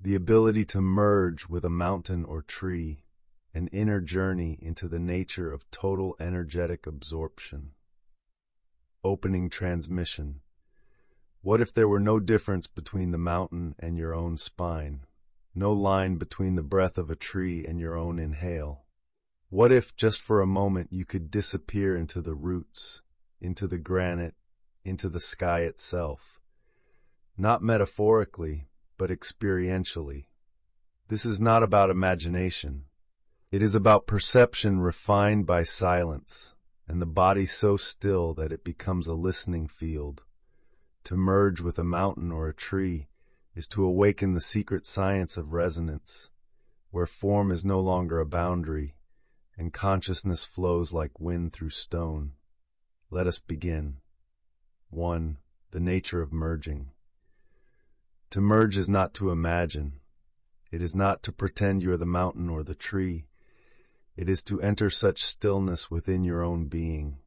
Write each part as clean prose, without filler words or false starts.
the ability to merge with a mountain or tree, an inner journey into the nature of total energetic absorption. Opening transmission. What if there were no difference between the mountain and your own spine? No line between the breath of a tree and your own inhale? What if, just for a moment, you could disappear into the roots, into the granite, into the sky itself? Not metaphorically, but experientially. This is not about imagination. It is about perception refined by silence, and the body so still that it becomes a listening field. To merge with a mountain or a tree is to awaken the secret science of resonance, where form is no longer a boundary, and consciousness flows like wind through stone. Let us begin. 1. The nature of merging. To merge is not to imagine. It is not to pretend you are the mountain or the tree. It is to enter such stillness within your own being,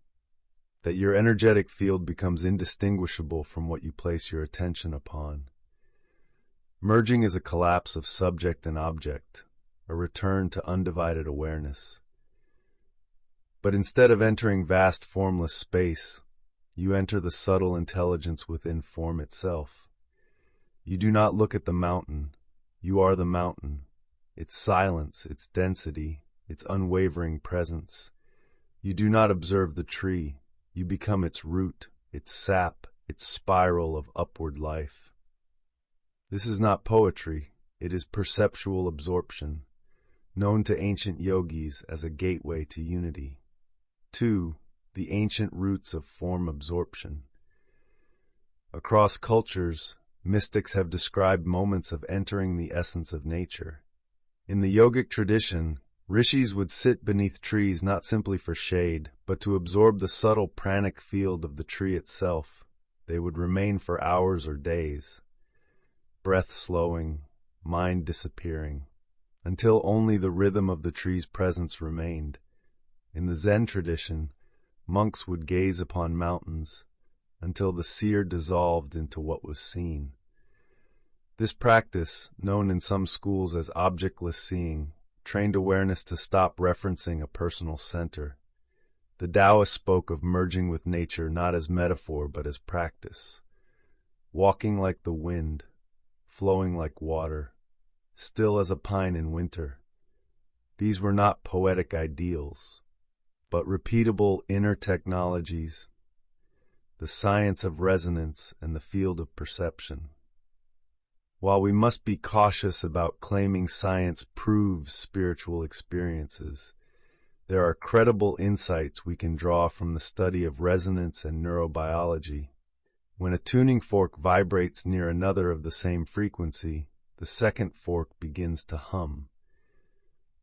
that your energetic field becomes indistinguishable from what you place your attention upon. Merging is a collapse of subject and object, a return to undivided awareness. But instead of entering vast formless space, you enter the subtle intelligence within form itself. You do not look at the mountain. You are the mountain, its silence, its density, its unwavering presence. You do not observe the tree. You become its root, its sap, its spiral of upward life. This is not poetry. It is perceptual absorption, known to ancient yogis as a gateway to unity. 2. The ancient roots of form absorption. Across cultures, mystics have described moments of entering the essence of nature. In the yogic tradition, rishis would sit beneath trees not simply for shade, but to absorb the subtle pranic field of the tree itself. They would remain for hours or days, breath slowing, mind disappearing, until only the rhythm of the tree's presence remained. In the Zen tradition, monks would gaze upon mountains until the seer dissolved into what was seen. This practice, known in some schools as objectless seeing, trained awareness to stop referencing a personal center. The Taoists spoke of merging with nature not as metaphor but as practice. Walking like the wind, flowing like water, still as a pine in winter. These were not poetic ideals, but repeatable inner technologies, the science of resonance and the field of perception. While we must be cautious about claiming science proves spiritual experiences, there are credible insights we can draw from the study of resonance and neurobiology. When a tuning fork vibrates near another of the same frequency, the second fork begins to hum,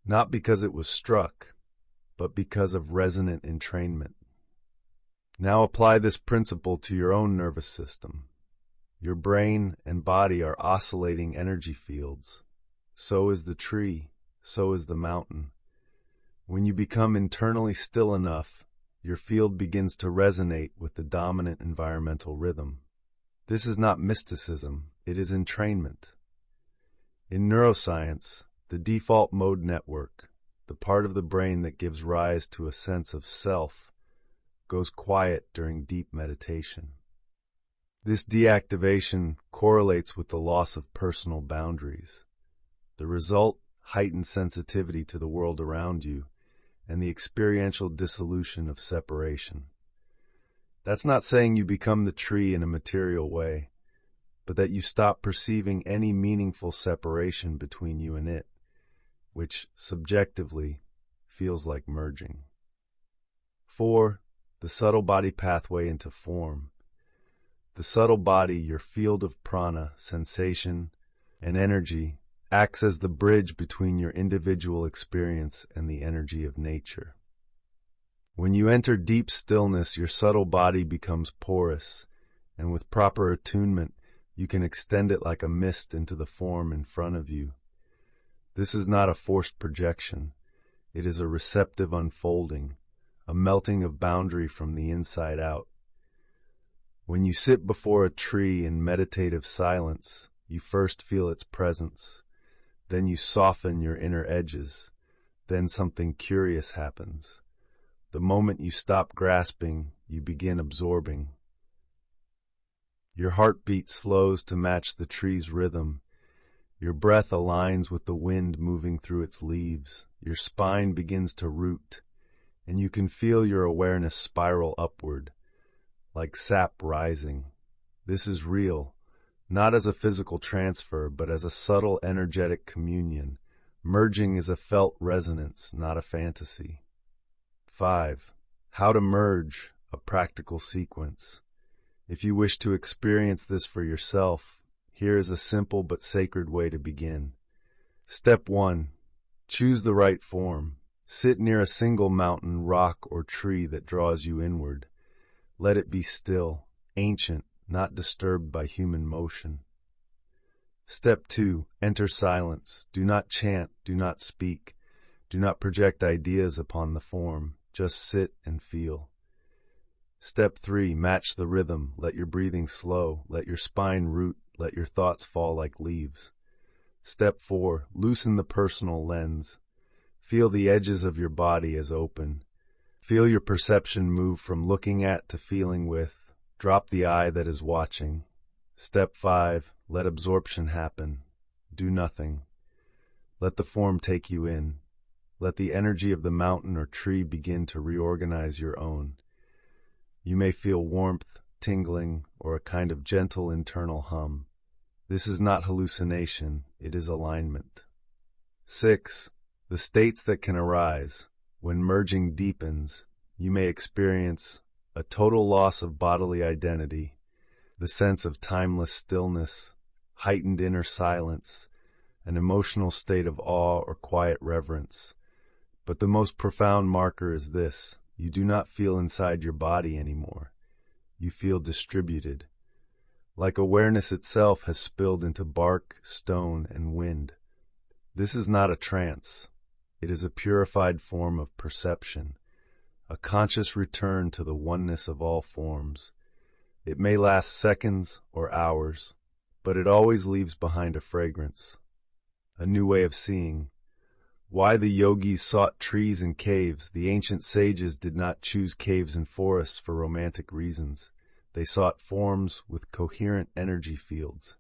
not because it was struck, but because of resonant entrainment. Now apply this principle to your own nervous system. Your brain and body are oscillating energy fields. So is the tree, so is the mountain. When you become internally still enough, your field begins to resonate with the dominant environmental rhythm. This is not mysticism, it is entrainment. In neuroscience, the default mode network, the part of the brain that gives rise to a sense of self, goes quiet during deep meditation. This deactivation correlates with the loss of personal boundaries. The result, heightened sensitivity to the world around you, and the experiential dissolution of separation. That's not saying you become the tree in a material way, but that you stop perceiving any meaningful separation between you and it, which, subjectively, feels like merging. 4. The subtle body pathway into form. The subtle body, your field of prana, sensation, and energy, acts as the bridge between your individual experience and the energy of nature. When you enter deep stillness, your subtle body becomes porous, and with proper attunement, you can extend it like a mist into the form in front of you. This is not a forced projection. It is a receptive unfolding, a melting of boundary from the inside out. When you sit before a tree in meditative silence, you first feel its presence, Then you soften your inner edges. Then something curious happens. The moment you stop grasping, you begin absorbing. Your heartbeat slows to match the tree's rhythm. Your breath aligns with the wind moving through its leaves. Your spine begins to root, and you can feel your awareness spiral upward, like sap rising. This is real, not as a physical transfer, but as a subtle energetic communion. Merging is a felt resonance, not a fantasy. 5. How to merge, a practical sequence. If you wish to experience this for yourself, here is a simple but sacred way to begin. Step 1. Choose the right form. Sit near a single mountain, rock, or tree that draws you inward. Let it be still, ancient, not disturbed by human motion. Step 2. Enter silence. Do not chant, do not speak. Do not project ideas upon the form. Just sit and feel. Step 3. Match the rhythm. Let your breathing slow. Let your spine root. Let your thoughts fall like leaves. Step 4. Loosen the personal lens. Feel the edges of your body as open. Feel your perception move from looking at to feeling with. Drop the eye that is watching. Step 5. Let absorption happen. Do nothing. Let the form take you in. Let the energy of the mountain or tree begin to reorganize your own. You may feel warmth, tingling, or a kind of gentle internal hum. This is not hallucination, it is alignment. 6. The states that can arise. When merging deepens, you may experience a total loss of bodily identity, the sense of timeless stillness, heightened inner silence, an emotional state of awe or quiet reverence. But the most profound marker is this: you do not feel inside your body anymore. You feel distributed, like awareness itself has spilled into bark, stone, and wind. This is not a trance. It is a purified form of perception, a conscious return to the oneness of all forms. It may last seconds or hours, but it always leaves behind a fragrance, a new way of seeing. Why the yogis sought trees and caves. The ancient sages did not choose caves and forests for romantic reasons. They sought forms with coherent energy fields.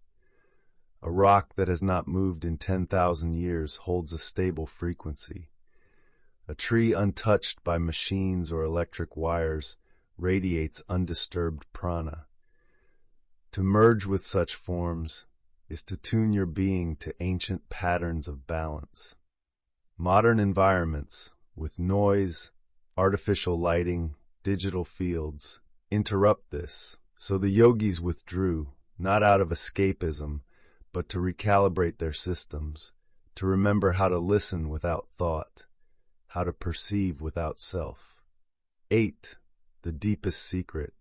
A rock that has not moved in 10,000 years holds a stable frequency. A tree untouched by machines or electric wires radiates undisturbed prana. To merge with such forms is to tune your being to ancient patterns of balance. Modern environments, with noise, artificial lighting, digital fields, interrupt this, so the yogis withdrew, not out of escapism, but to recalibrate their systems, to remember how to listen without thought, how to perceive without self. 8. The deepest secret.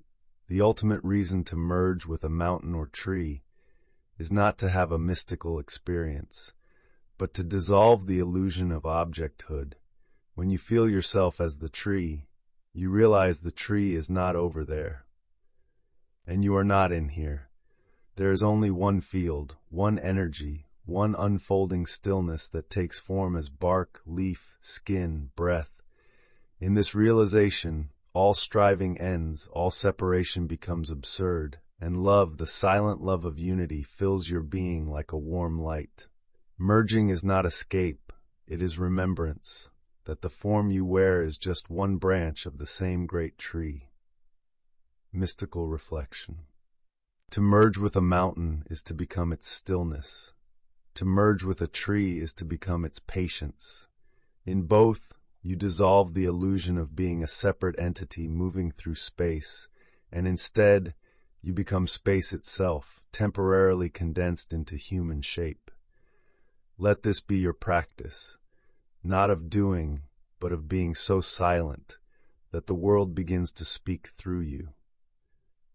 The ultimate reason to merge with a mountain or tree is not to have a mystical experience, but to dissolve the illusion of objecthood. When you feel yourself as the tree, you realize the tree is not over there, and you are not in here. There is only one field, one energy, one unfolding stillness that takes form as bark, leaf, skin, breath. In this realization, all striving ends, all separation becomes absurd, and love, the silent love of unity, fills your being like a warm light. Merging is not escape, it is remembrance, that the form you wear is just one branch of the same great tree. Mystical reflection. To merge with a mountain is to become its stillness. To merge with a tree is to become its patience. In both, you dissolve the illusion of being a separate entity moving through space, and instead, you become space itself, temporarily condensed into human shape. Let this be your practice, not of doing, but of being so silent that the world begins to speak through you.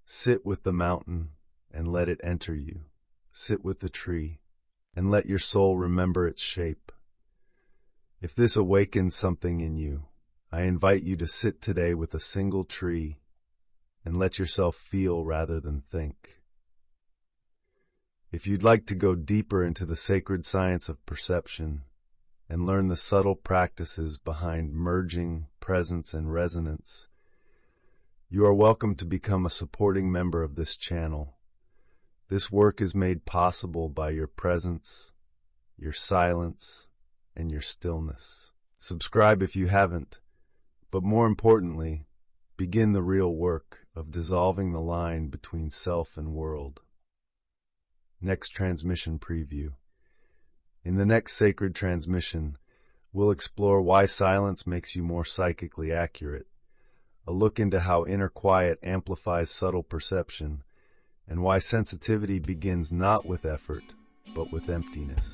Sit with the mountain and let it enter you. Sit with the tree and let your soul remember its shape. If this awakens something in you, I invite you to sit today with a single tree and let yourself feel rather than think. If you'd like to go deeper into the sacred science of perception and learn the subtle practices behind merging, presence, and resonance, you are welcome to become a supporting member of this channel. This work is made possible by your presence, your silence, and your stillness. Subscribe if you haven't, but more importantly, begin the real work of dissolving the line between self and world. Next transmission preview. In the next sacred transmission, we'll explore why silence makes you more psychically accurate, a look into how inner quiet amplifies subtle perception, and why sensitivity begins not with effort, but with emptiness.